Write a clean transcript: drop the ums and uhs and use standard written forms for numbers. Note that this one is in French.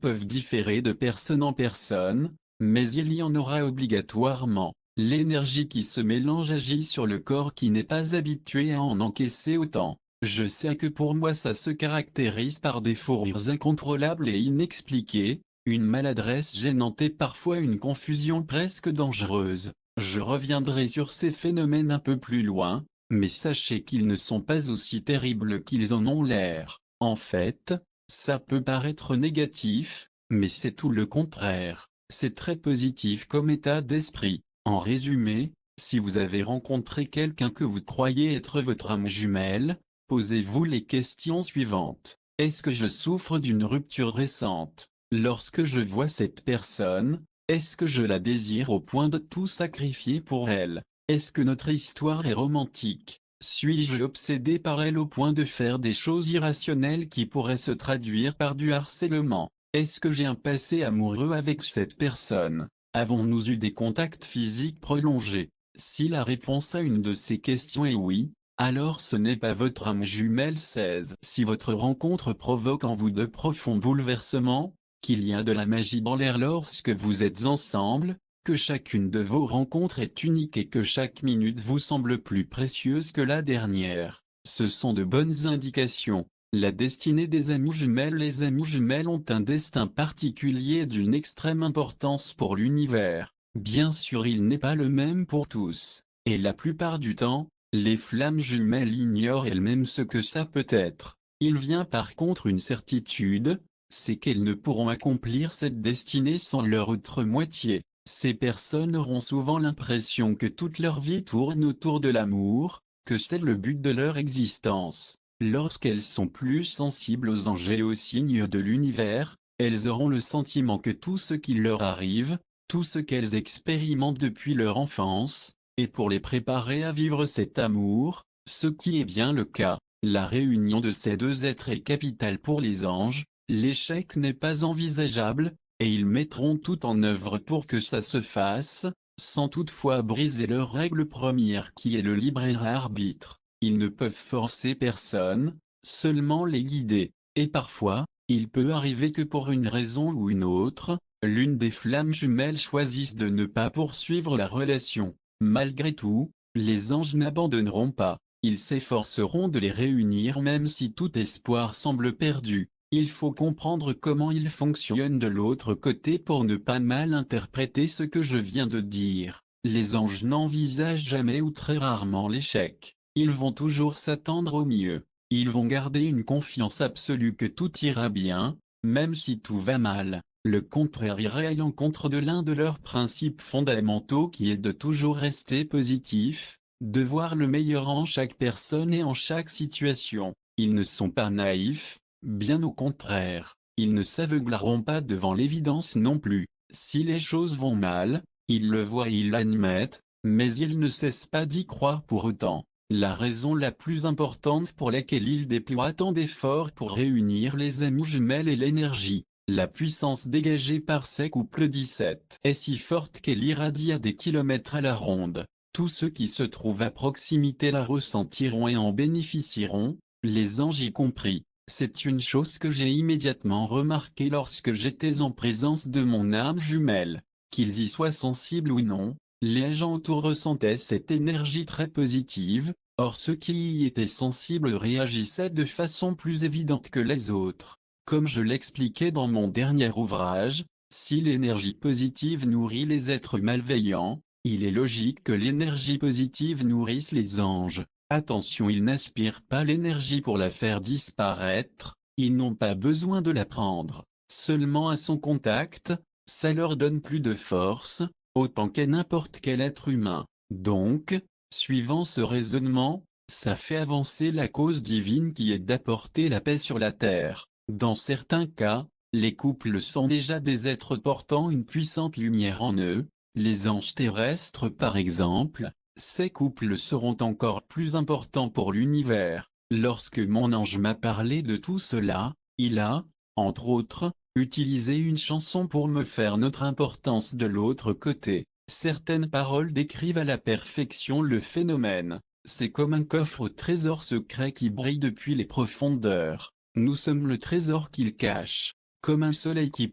peuvent différer de personne en personne, mais il y en aura obligatoirement. L'énergie qui se mélange agit sur le corps qui n'est pas habitué à en encaisser autant. Je sais que pour moi ça se caractérise par des fous rires incontrôlables et inexpliqués, une maladresse gênante et parfois une confusion presque dangereuse. Je reviendrai sur ces phénomènes un peu plus loin, mais sachez qu'ils ne sont pas aussi terribles qu'ils en ont l'air. En fait, ça peut paraître négatif, mais c'est tout le contraire. C'est très positif comme état d'esprit. En résumé, si vous avez rencontré quelqu'un que vous croyez être votre âme jumelle, posez-vous les questions suivantes. Est-ce que je souffre d'une rupture récente? Lorsque je vois cette personne, est-ce que je la désire au point de tout sacrifier pour elle? Est-ce que notre histoire est romantique? Suis-je obsédé par elle au point de faire des choses irrationnelles qui pourraient se traduire par du harcèlement? Est-ce que j'ai un passé amoureux avec cette personne? Avons-nous eu des contacts physiques prolongés? Si la réponse à une de ces questions est oui, alors ce n'est pas votre âme jumelle 16. Si votre rencontre provoque en vous de profonds bouleversements, qu'il y a de la magie dans l'air lorsque vous êtes ensemble, que chacune de vos rencontres est unique et que chaque minute vous semble plus précieuse que la dernière, ce sont de bonnes indications. La destinée des âmes jumelles. Les âmes jumelles ont un destin particulier d'une extrême importance pour l'univers. Bien sûr, il n'est pas le même pour tous, et la plupart du temps, les flammes jumelles ignorent elles-mêmes ce que ça peut être. Il vient par contre une certitude, c'est qu'elles ne pourront accomplir cette destinée sans leur autre moitié. Ces personnes auront souvent l'impression que toute leur vie tourne autour de l'amour, que c'est le but de leur existence. Lorsqu'elles sont plus sensibles aux anges et aux signes de l'univers, elles auront le sentiment que tout ce qui leur arrive, tout ce qu'elles expérimentent depuis leur enfance, est pour les préparer à vivre cet amour, ce qui est bien le cas. La réunion de ces deux êtres est capitale pour les anges, l'échec n'est pas envisageable, et ils mettront tout en œuvre pour que ça se fasse, sans toutefois briser leur règle première qui est le libre arbitre. Ils ne peuvent forcer personne, seulement les guider, et parfois, il peut arriver que pour une raison ou une autre, l'une des flammes jumelles choisisse de ne pas poursuivre la relation. Malgré tout, les anges n'abandonneront pas, ils s'efforceront de les réunir même si tout espoir semble perdu. Il faut comprendre comment ils fonctionnent de l'autre côté pour ne pas mal interpréter ce que je viens de dire. Les anges n'envisagent jamais ou très rarement l'échec. Ils vont toujours s'attendre au mieux. Ils vont garder une confiance absolue que tout ira bien, même si tout va mal. Le contraire irait à l'encontre de l'un de leurs principes fondamentaux qui est de toujours rester positif, de voir le meilleur en chaque personne et en chaque situation. Ils ne sont pas naïfs, bien au contraire. Ils ne s'aveugleront pas devant l'évidence non plus. Si les choses vont mal, ils le voient et ils l'admettent, mais ils ne cessent pas d'y croire pour autant. La raison la plus importante pour laquelle il déploie tant d'efforts pour réunir les âmes jumelles est l'énergie. La puissance dégagée par ces couples 17 est si forte qu'elle irradie à des kilomètres à la ronde. Tous ceux qui se trouvent à proximité la ressentiront et en bénéficieront, les anges y compris. C'est une chose que j'ai immédiatement remarquée lorsque j'étais en présence de mon âme jumelle. Qu'ils y soient sensibles ou non, les gens autour ressentaient cette énergie très positive, or ceux qui y étaient sensibles réagissaient de façon plus évidente que les autres. Comme je l'expliquais dans mon dernier ouvrage, si l'énergie positive nourrit les êtres malveillants, il est logique que l'énergie positive nourrisse les anges. Attention, ils n'aspirent pas l'énergie pour la faire disparaître, ils n'ont pas besoin de la prendre. Seulement à son contact, ça leur donne plus de force, autant qu'à n'importe quel être humain. Donc, suivant ce raisonnement, ça fait avancer la cause divine qui est d'apporter la paix sur la terre. Dans certains cas, les couples sont déjà des êtres portant une puissante lumière en eux, les anges terrestres par exemple. Ces couples seront encore plus importants pour l'univers. Lorsque mon ange m'a parlé de tout cela, il a, entre autres, utilisé une chanson pour me faire notre importance de l'autre côté. Certaines paroles décrivent à la perfection le phénomène. C'est comme un coffre au trésor secret qui brille depuis les profondeurs. Nous sommes le trésor qu'il cache. Comme un soleil qui